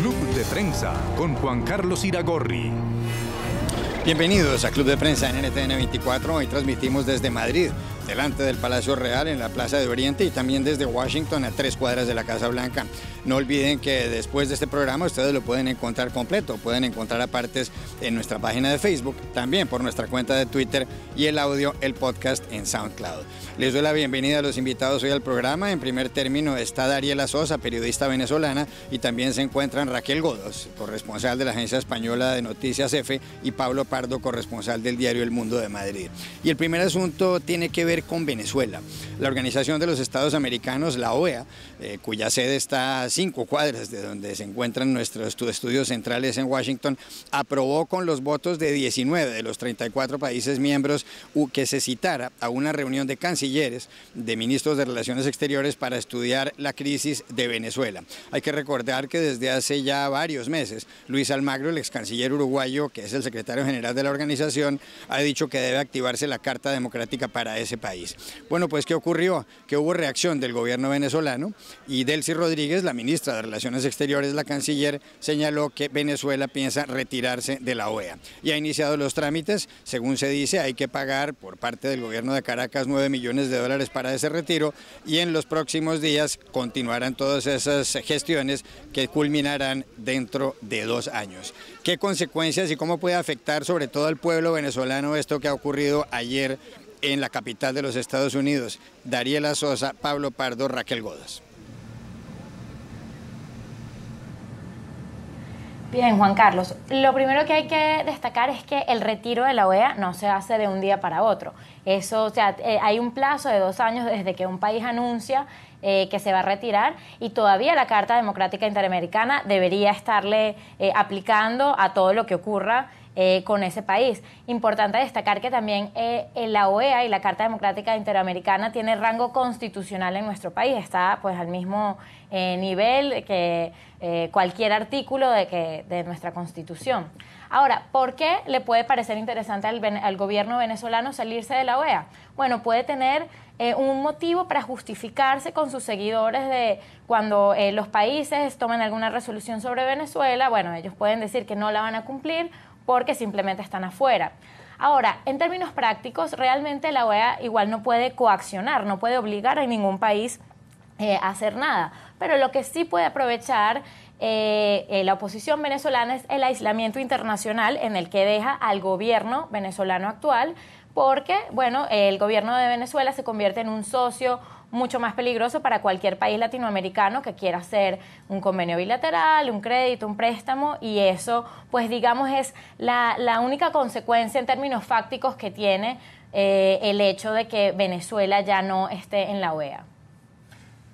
Club de Prensa con Juan Carlos Iragorri. Bienvenidos a Club de Prensa en NTN 24. Hoy transmitimos desde Madrid, delante del Palacio Real, en la Plaza de Oriente, y también desde Washington, a 3 cuadras de la Casa Blanca. No olviden que después de este programa ustedes lo pueden encontrar completo, pueden encontrar apartes en nuestra página de Facebook, también por nuestra cuenta de Twitter, y el audio, el podcast en SoundCloud. Les doy la bienvenida a los invitados hoy al programa. En primer término está Dariela Sosa, periodista venezolana, y también se encuentran Raquel Godos, corresponsal de la agencia española de noticias EFE, y Pablo Pardo, corresponsal del diario El Mundo de Madrid. Y el primer asunto tiene que ver con Venezuela. La Organización de los Estados Americanos, la OEA, cuya sede está a 5 cuadras de donde se encuentran nuestros estudios centrales en Washington, aprobó con los votos de 19 de los 34 países miembros que se citara a una reunión de cancilleres, de ministros de Relaciones Exteriores, para estudiar la crisis de Venezuela. Hay que recordar que desde hace ya varios meses, Luis Almagro, el ex canciller uruguayo, que es el secretario general de la organización, ha dicho que debe activarse la Carta Democrática para ese país. Bueno, pues ¿qué ocurrió? Que hubo reacción del gobierno venezolano, y Delcy Rodríguez, la ministra de Relaciones Exteriores, la canciller, señaló que Venezuela piensa retirarse de la OEA y ha iniciado los trámites. Según se dice, hay que pagar por parte del gobierno de Caracas $9 millones para ese retiro, y en los próximos días continuarán todas esas gestiones que culminarán dentro de 2 años. ¿Qué consecuencias y cómo puede afectar sobre todo al pueblo venezolano esto que ha ocurrido ayer en la capital de los Estados Unidos? Dariela Sosa, Pablo Pardo, Raquel Godos. Bien, Juan Carlos, lo primero que hay que destacar es que el retiro de la OEA no se hace de un día para otro. Eso, o sea, hay un plazo de 2 años desde que un país anuncia que se va a retirar, y todavía la Carta Democrática Interamericana debería estarle aplicando a todo lo que ocurra con ese país. Importante destacar que también la OEA y la Carta Democrática Interamericana tiene rango constitucional en nuestro país, está pues al mismo nivel que cualquier artículo de nuestra Constitución. Ahora, ¿por qué le puede parecer interesante al gobierno venezolano salirse de la OEA? Bueno, puede tener un motivo para justificarse con sus seguidores de cuando los países tomen alguna resolución sobre Venezuela. Bueno, ellos pueden decir que no la van a cumplir porque simplemente están afuera. Ahora, en términos prácticos, realmente la OEA igual no puede coaccionar, no puede obligar a ningún país a hacer nada, pero lo que sí puede aprovechar la oposición venezolana es el aislamiento internacional en el que deja al gobierno venezolano actual, porque, bueno, el gobierno de Venezuela se convierte en un socio mucho más peligroso para cualquier país latinoamericano que quiera hacer un convenio bilateral, un crédito, un préstamo, y eso, pues digamos, es la única consecuencia en términos fácticos que tiene el hecho de que Venezuela ya no esté en la OEA.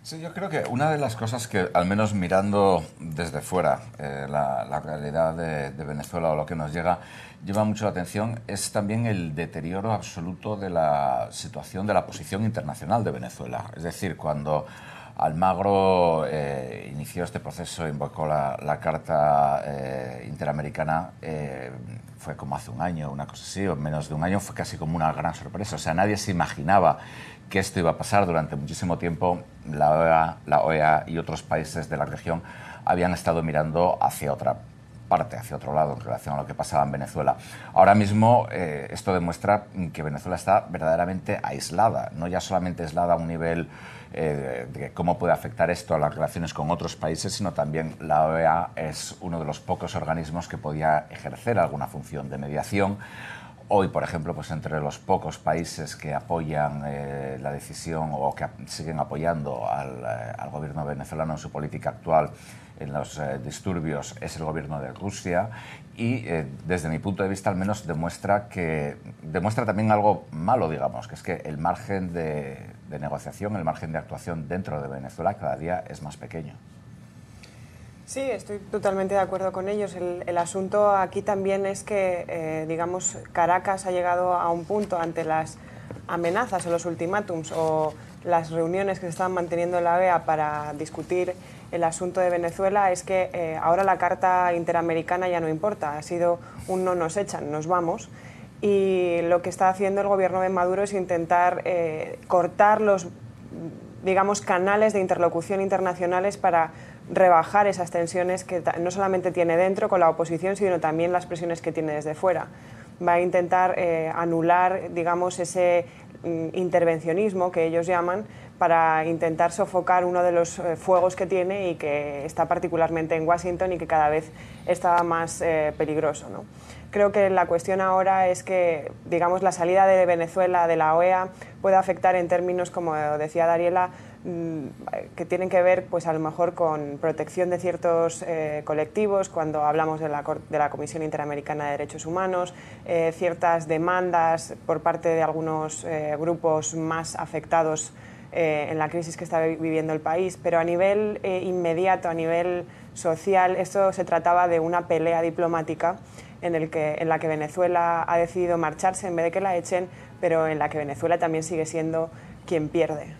Sí, yo creo que una de las cosas que, al menos mirando desde fuera, la realidad de Venezuela o lo que nos llega, llama mucho la atención, es también el deterioro absoluto de la situación de la posición internacional de Venezuela. Es decir, cuando Almagro inició este proceso, invocó la Carta Interamericana, fue como hace un año, una cosa así, o menos de un año, fue casi como una gran sorpresa. O sea, nadie se imaginaba que esto iba a pasar. Durante muchísimo tiempo la OEA y otros países de la región habían estado mirando hacia otra parte, hacia otro lado, en relación a lo que pasaba en Venezuela. Ahora mismo esto demuestra que Venezuela está verdaderamente aislada, no ya solamente aislada a un nivel de cómo puede afectar esto a las relaciones con otros países, sino también la OEA es uno de los pocos organismos que podía ejercer alguna función de mediación. Hoy, por ejemplo, pues entre los pocos países que apoyan la decisión o que siguen apoyando al gobierno venezolano en su política actual en los disturbios es el gobierno de Rusia, y desde mi punto de vista al menos demuestra también algo malo, digamos, que es que el margen de negociación, el margen de actuación dentro de Venezuela cada día es más pequeño. Sí, estoy totalmente de acuerdo con ellos. El asunto aquí también es que, digamos, Caracas ha llegado a un punto ante las amenazas o los ultimátums o las reuniones que se estaban manteniendo en la OEA para discutir el asunto de Venezuela, es que ahora la Carta Interamericana ya no importa, ha sido un no nos echan, nos vamos, y lo que está haciendo el gobierno de Maduro es intentar cortar los, digamos, canales de interlocución internacionales para rebajar esas tensiones que no solamente tiene dentro con la oposición, sino también las presiones que tiene desde fuera. Va a intentar anular, digamos, ese intervencionismo que ellos llaman, para intentar sofocar uno de los fuegos que tiene y que está particularmente en Washington y que cada vez está más peligroso, ¿no? Creo que la cuestión ahora es que, digamos, la salida de Venezuela de la OEA puede afectar en términos, como decía Dariela, que tienen que ver, pues a lo mejor con protección de ciertos colectivos, cuando hablamos de la Comisión Interamericana de Derechos Humanos, ciertas demandas por parte de algunos grupos más afectados en la crisis que está viviendo el país, pero a nivel inmediato, a nivel social, esto se trataba de una pelea diplomática en la que Venezuela ha decidido marcharse en vez de que la echen, pero en la que Venezuela también sigue siendo quien pierde.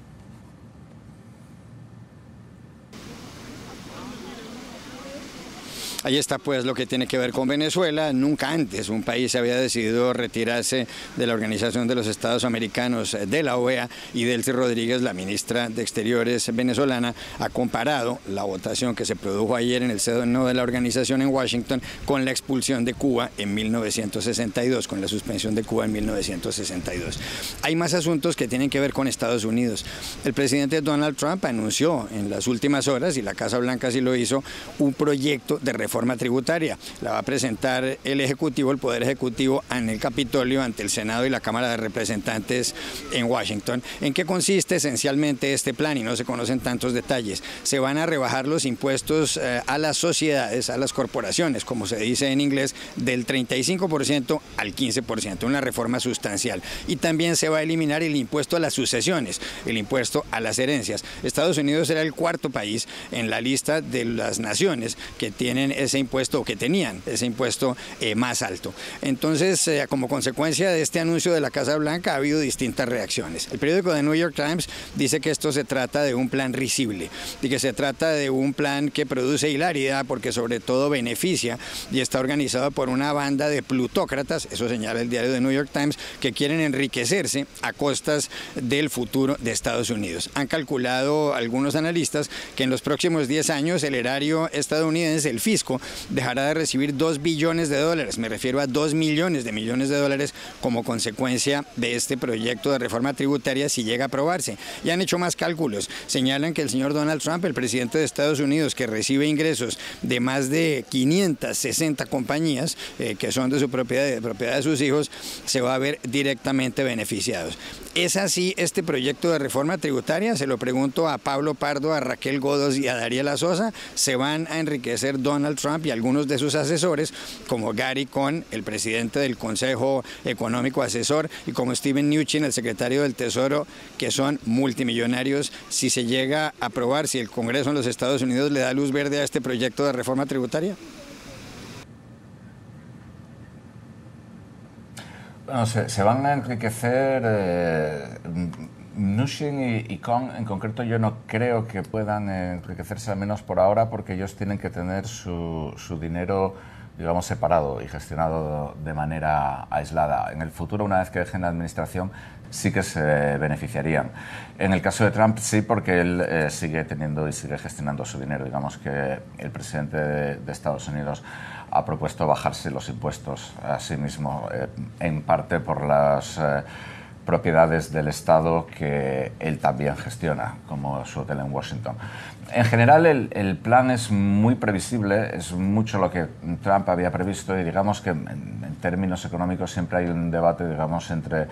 Ahí está pues lo que tiene que ver con Venezuela. Nunca antes un país había decidido retirarse de la Organización de los Estados Americanos, de la OEA, y Delcy Rodríguez, la ministra de Exteriores venezolana, ha comparado la votación que se produjo ayer en el seno de la organización en Washington con la expulsión de Cuba en 1962, con la suspensión de Cuba en 1962. Hay más asuntos que tienen que ver con Estados Unidos. El presidente Donald Trump anunció en las últimas horas, y la Casa Blanca sí lo hizo, un proyecto de reforma tributaria. La va a presentar el Ejecutivo, el Poder Ejecutivo, en el Capitolio, ante el Senado y la Cámara de Representantes en Washington. ¿En qué consiste esencialmente este plan? Y no se conocen tantos detalles. Se van a rebajar los impuestos a las sociedades, a las corporaciones, como se dice en inglés, del 35% al 15%, una reforma sustancial. Y también se va a eliminar el impuesto a las sucesiones, el impuesto a las herencias. Estados Unidos era el cuarto país en la lista de las naciones que tienen ese impuesto, o que tenían ese impuesto más alto. Entonces, como consecuencia de este anuncio de la Casa Blanca, ha habido distintas reacciones. El periódico The New York Times dice que esto se trata de un plan risible y que se trata de un plan que produce hilaridad porque sobre todo beneficia y está organizado por una banda de plutócratas, eso señala el diario The New York Times, que quieren enriquecerse a costas del futuro de Estados Unidos. Han calculado algunos analistas que en los próximos 10 años el erario estadounidense, el fisco, dejará de recibir $2 billones, me refiero a 2 millones de dólares como consecuencia de este proyecto de reforma tributaria si llega a aprobarse. Y han hecho más cálculos. Señalan que el señor Donald Trump, el presidente de Estados Unidos, que recibe ingresos de más de 560 compañías que son de su propiedad, de propiedad de sus hijos, se va a ver directamente beneficiados. ¿Es así este proyecto de reforma tributaria? Se lo pregunto a Pablo Pardo, a Raquel Godos y a Dariela Sosa. ¿Se van a enriquecer Donald Trump y algunos de sus asesores, como Gary Cohn, el presidente del Consejo Económico Asesor, y como Steven Mnuchin, el secretario del Tesoro, que son multimillonarios, si se llega a aprobar, si el Congreso en los Estados Unidos le da luz verde a este proyecto de reforma tributaria? Bueno, se van a enriquecer Mnuchin y Cohn en concreto. Yo no creo que puedan enriquecerse, al menos por ahora, porque ellos tienen que tener su dinero, digamos, separado y gestionado de manera aislada. En el futuro, una vez que dejen la administración, sí que se beneficiarían. En el caso de Trump sí, porque él sigue teniendo y sigue gestionando su dinero. Digamos que el presidente de Estados Unidos ha propuesto bajarse los impuestos a sí mismo, en parte por las propiedades del Estado que él también gestiona, como su hotel en Washington. En general, el plan es muy previsible, es mucho lo que Trump había previsto, y digamos que en términos económicos siempre hay un debate, digamos, entre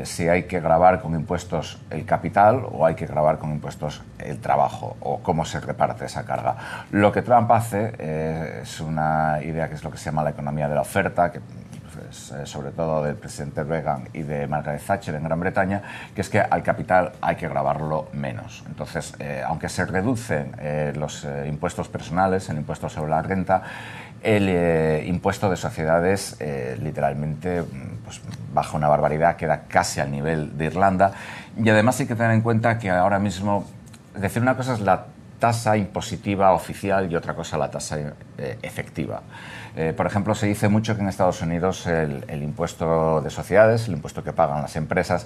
si hay que gravar con impuestos el capital o hay que gravar con impuestos el trabajo, o cómo se reparte esa carga. Lo que Trump hace es una idea que es lo que se llama la economía de la oferta, que sobre todo del presidente Reagan y de Margaret Thatcher en Gran Bretaña, que es que al capital hay que gravarlo menos. Entonces, aunque se reducen los impuestos personales, el impuesto sobre la renta, el impuesto de sociedades literalmente pues, baja una barbaridad, queda casi al nivel de Irlanda. Y además hay que tener en cuenta que ahora mismo, es decir, una cosa es la tasa impositiva oficial y otra cosa la tasa efectiva. Por ejemplo, se dice mucho que en Estados Unidos el impuesto de sociedades, el impuesto que pagan las empresas,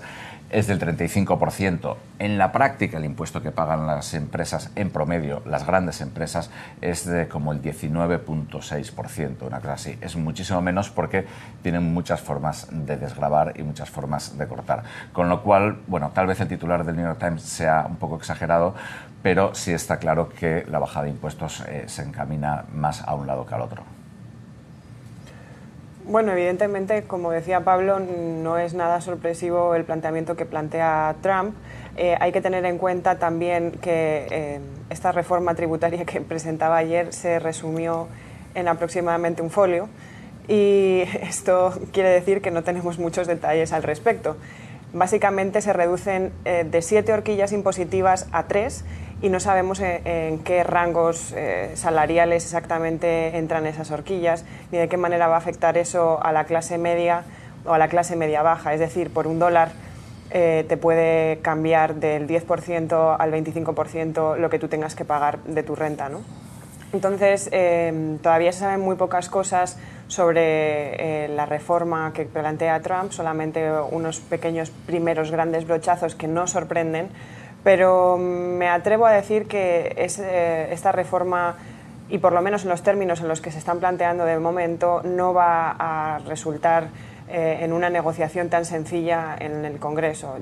es del 35%. En la práctica, el impuesto que pagan las empresas, en promedio, las grandes empresas, es de como el 19,6%, una cosa así. Es muchísimo menos porque tienen muchas formas de desgravar y muchas formas de cortar. Con lo cual, bueno, tal vez el titular del New York Times sea un poco exagerado, pero sí está claro que la bajada de impuestos se encamina más a un lado que al otro. Bueno, evidentemente, como decía Pablo, no es nada sorpresivo el planteamiento que plantea Trump. Hay que tener en cuenta también que esta reforma tributaria que presentaba ayer se resumió en aproximadamente un folio y esto quiere decir que no tenemos muchos detalles al respecto. Básicamente se reducen de 7 horquillas impositivas a 3 y no sabemos en qué rangos salariales exactamente entran esas horquillas ni de qué manera va a afectar eso a la clase media o a la clase media baja. Es decir, por $1 te puede cambiar del 10% al 25% lo que tú tengas que pagar de tu renta, ¿no? Entonces, todavía se saben muy pocas cosas sobre la reforma que plantea Trump, solamente unos pequeños primeros grandes brochazos que no sorprenden, pero me atrevo a decir que esta reforma, y por lo menos en los términos en los que se están planteando de momento, no va a resultar en una negociación tan sencilla en el Congreso.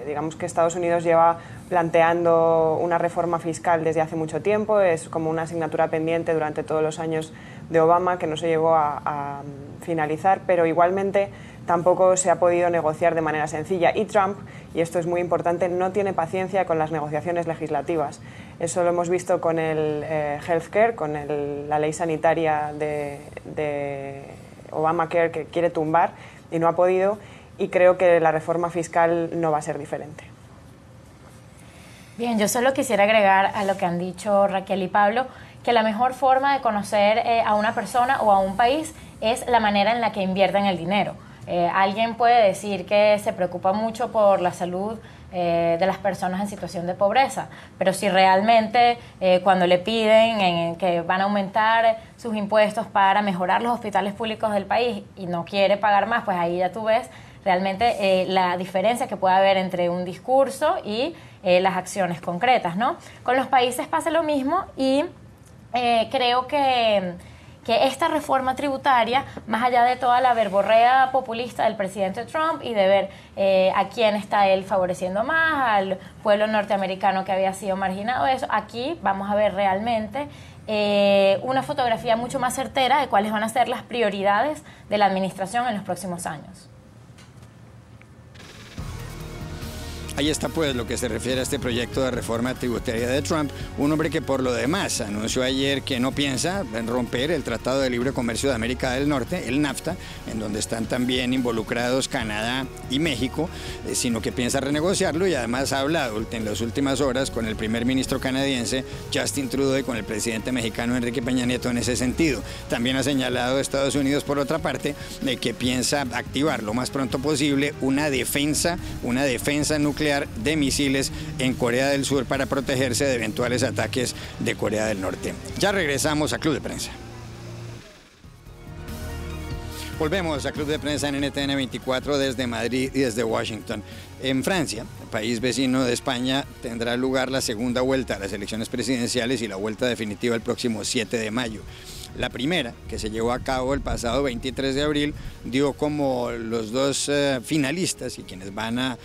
Digamos que Estados Unidos lleva planteando una reforma fiscal desde hace mucho tiempo, es como una asignatura pendiente durante todos los años de Obama que no se llegó a finalizar, pero igualmente tampoco se ha podido negociar de manera sencilla. Y Trump, y esto es muy importante, no tiene paciencia con las negociaciones legislativas. Eso lo hemos visto con el healthcare, con la ley sanitaria de Obamacare que quiere tumbar y no ha podido, y creo que la reforma fiscal no va a ser diferente. Bien, yo solo quisiera agregar a lo que han dicho Raquel y Pablo, que la mejor forma de conocer a una persona o a un país es la manera en la que invierten el dinero. Alguien puede decir que se preocupa mucho por la salud de las personas en situación de pobreza, pero si realmente cuando le piden que van a aumentar sus impuestos para mejorar los hospitales públicos del país y no quiere pagar más, pues ahí ya tú ves realmente la diferencia que puede haber entre un discurso y las acciones concretas, ¿no? Con los países pasa lo mismo y creo que esta reforma tributaria, más allá de toda la verborrea populista del presidente Trump y de ver a quién está él favoreciendo más, al pueblo norteamericano que había sido marginado, eso, aquí vamos a ver realmente una fotografía mucho más certera de cuáles van a ser las prioridades de la administración en los próximos años. Ahí está pues lo que se refiere a este proyecto de reforma tributaria de Trump, un hombre que por lo demás anunció ayer que no piensa en romper el Tratado de Libre Comercio de América del Norte, el NAFTA, en donde están también involucrados Canadá y México, sino que piensa renegociarlo y además ha hablado en las últimas horas con el primer ministro canadiense Justin Trudeau y con el presidente mexicano Enrique Peña Nieto en ese sentido. También ha señalado Estados Unidos por otra parte que piensa activar lo más pronto posible una defensa nuclear de misiles en Corea del Sur para protegerse de eventuales ataques de Corea del Norte. Ya regresamos a Club de Prensa. Volvemos a Club de Prensa en NTN 24 desde Madrid y desde Washington. En Francia, país vecino de España, tendrá lugar la segunda vuelta a las elecciones presidenciales y la vuelta definitiva el próximo 7 de mayo. La primera, que se llevó a cabo el pasado 23 de abril, dio como los dos finalistas y quienes van a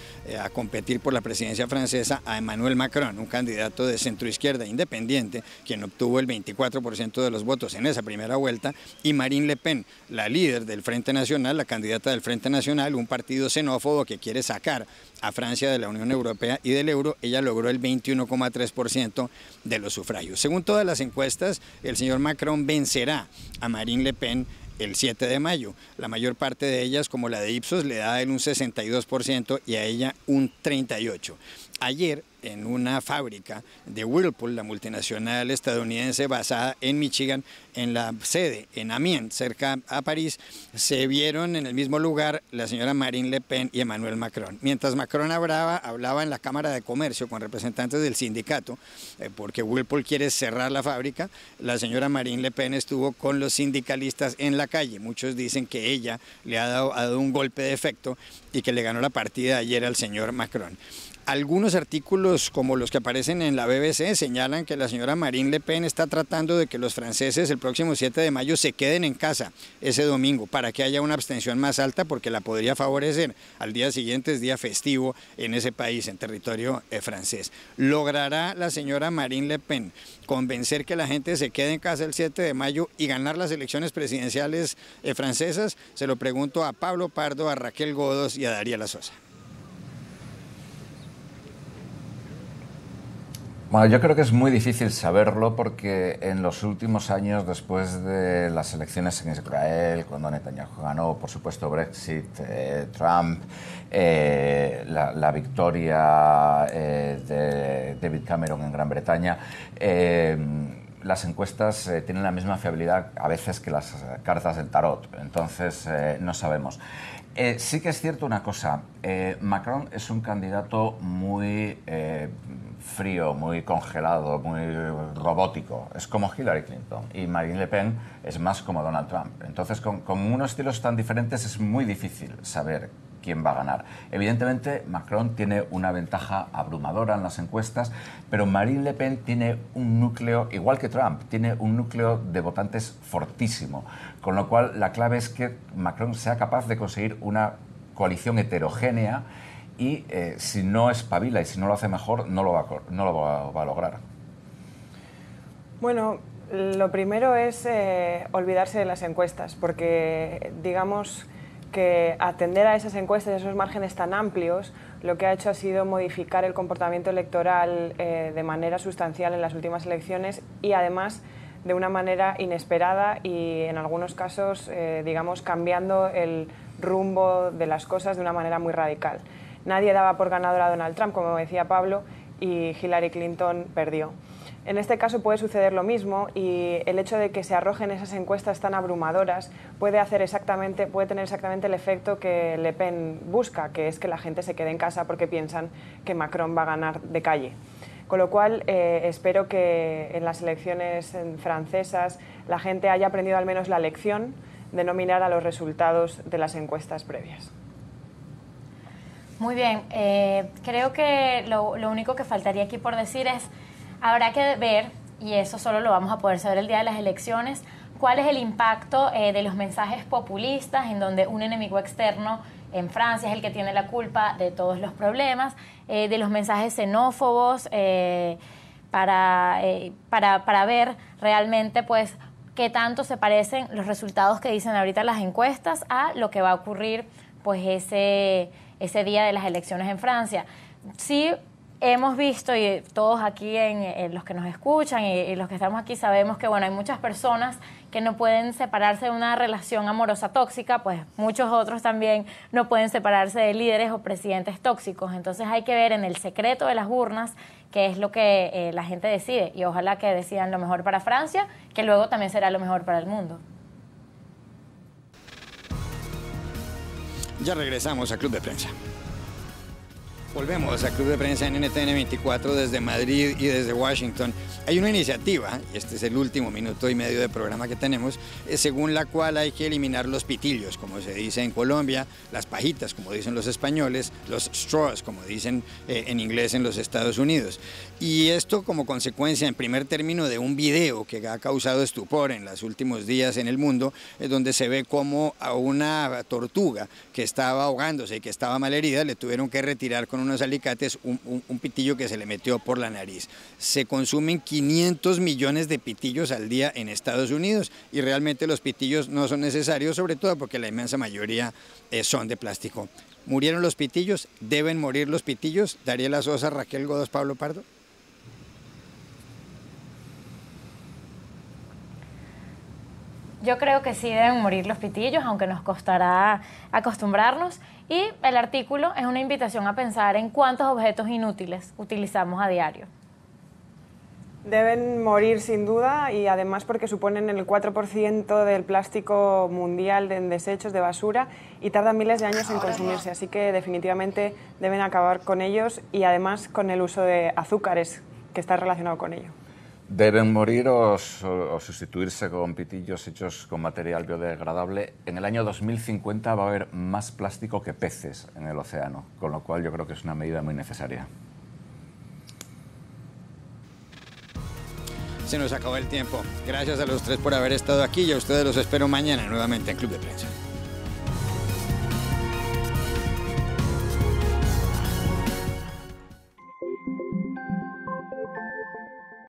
competir por la presidencia francesa a Emmanuel Macron, un candidato de centroizquierda independiente, quien obtuvo el 24% de los votos en esa primera vuelta, y Marine Le Pen, la líder del Frente Nacional, la candidata del Frente Nacional, un partido xenófobo que quiere sacar a Francia de la Unión Europea y del euro. Ella logró el 21,3% de los sufragios. Según todas las encuestas, el señor Macron vencerá a Marine Le Pen el 7 de mayo. La mayor parte de ellas, como la de Ipsos, le da a él un 62% y a ella un 38%. Ayer, en una fábrica de Whirlpool, la multinacional estadounidense basada en Michigan, en la sede en Amiens, cerca a París, se vieron en el mismo lugar la señora Marine Le Pen y Emmanuel Macron. Mientras Macron hablaba en la Cámara de Comercio con representantes del sindicato, porque Whirlpool quiere cerrar la fábrica, la señora Marine Le Pen estuvo con los sindicalistas en la calle. Muchos dicen que ella le ha dado un golpe de efecto y que le ganó la partida ayer al señor Macron. Algunos artículos como los que aparecen en la BBC señalan que la señora Marine Le Pen está tratando de que los franceses el próximo 7 de mayo se queden en casa ese domingo para que haya una abstención más alta, porque la podría favorecer. Al día siguiente es día festivo en ese país, en territorio francés. ¿Logrará la señora Marine Le Pen convencer que la gente se quede en casa el 7 de mayo y ganar las elecciones presidenciales francesas? Se lo pregunto a Pablo Pardo, a Raquel Godos y a Dariela Sosa. Bueno, yo creo que es muy difícil saberlo porque en los últimos años, después de las elecciones en Israel, cuando Netanyahu ganó, por supuesto, Brexit, Trump, la victoria de David Cameron en Gran Bretaña, las encuestas tienen la misma fiabilidad a veces que las cartas del tarot, entonces no sabemos. Sí que es cierto una cosa, Macron es un candidato muy frío, muy congelado, muy robótico. Es como Hillary Clinton, y Marine Le Pen es más como Donald Trump. Entonces, con unos estilos tan diferentes es muy difícil saber quién va a ganar. Evidentemente, Macron tiene una ventaja abrumadora en las encuestas, pero Marine Le Pen tiene un núcleo, igual que Trump, tiene un núcleo de votantes fortísimo, con lo cual la clave es que Macron sea capaz de conseguir una coalición heterogénea y si no espabila y si no lo hace mejor, no lo va a lograr. Bueno, lo primero es olvidarse de las encuestas, porque digamos que atender a esas encuestas, esos márgenes tan amplios, lo que ha hecho ha sido modificar el comportamiento electoral de manera sustancial en las últimas elecciones y además de una manera inesperada y en algunos casos, digamos, cambiando el rumbo de las cosas de una manera muy radical. Nadie daba por ganador a Donald Trump, como decía Pablo, y Hillary Clinton perdió. En este caso puede suceder lo mismo y el hecho de que se arrojen esas encuestas tan abrumadoras puede tener exactamente el efecto que Le Pen busca, que es que la gente se quede en casa porque piensan que Macron va a ganar de calle. Con lo cual, espero que en las elecciones francesas la gente haya aprendido al menos la lección de no mirar a los resultados de las encuestas previas. Muy bien, creo que lo único que faltaría aquí por decir es, habrá que ver, y eso solo lo vamos a poder saber el día de las elecciones, cuál es el impacto de los mensajes populistas en donde un enemigo externo en Francia es el que tiene la culpa de todos los problemas, de los mensajes xenófobos, para ver realmente pues qué tanto se parecen los resultados que dicen ahorita las encuestas a lo que va a ocurrir pues ese día de las elecciones en Francia. Sí hemos visto, y todos aquí en los que nos escuchan y los que estamos aquí sabemos que bueno, hay muchas personas que no pueden separarse de una relación amorosa tóxica, pues muchos otros también no pueden separarse de líderes o presidentes tóxicos. Entonces hay que ver en el secreto de las urnas qué es lo que la gente decide, y ojalá que decidan lo mejor para Francia, que luego también será lo mejor para el mundo. Ya regresamos a Club de Prensa. Volvemos a Club de Prensa en NTN 24 desde Madrid y desde Washington. Hay una iniciativa, y este es el último minuto y medio de programa que tenemos, según la cual hay que eliminar los pitillos, como se dice en Colombia, las pajitas, como dicen los españoles, los straws, como dicen en inglés en los Estados Unidos. Y esto como consecuencia, en primer término, de un video que ha causado estupor en los últimos días en el mundo, donde se ve como a una tortuga que estaba ahogándose y que estaba malherida, le tuvieron que retirar con unos alicates un pitillo que se le metió por la nariz. Se consumen 500 millones de pitillos al día en Estados Unidos y realmente los pitillos no son necesarios, sobre todo porque la inmensa mayoría son de plástico. ¿Murieron los pitillos? ¿Deben morir los pitillos? Dariela Sosa, Raquel Godos, Pablo Pardo. Yo creo que sí deben morir los pitillos, aunque nos costará acostumbrarnos. Y el artículo es una invitación a pensar en cuántos objetos inútiles utilizamos a diario. Deben morir sin duda, y además porque suponen el 4% del plástico mundial en desechos de basura y tardan miles de años en consumirse, así que definitivamente deben acabar con ellos, y además con el uso de azúcares que está relacionado con ello. Deben morir o sustituirse con pitillos hechos con material biodegradable. En el año 2050 va a haber más plástico que peces en el océano, con lo cual yo creo que es una medida muy necesaria. Se nos acabó el tiempo. Gracias a los tres por haber estado aquí y a ustedes los espero mañana nuevamente en Club de Prensa.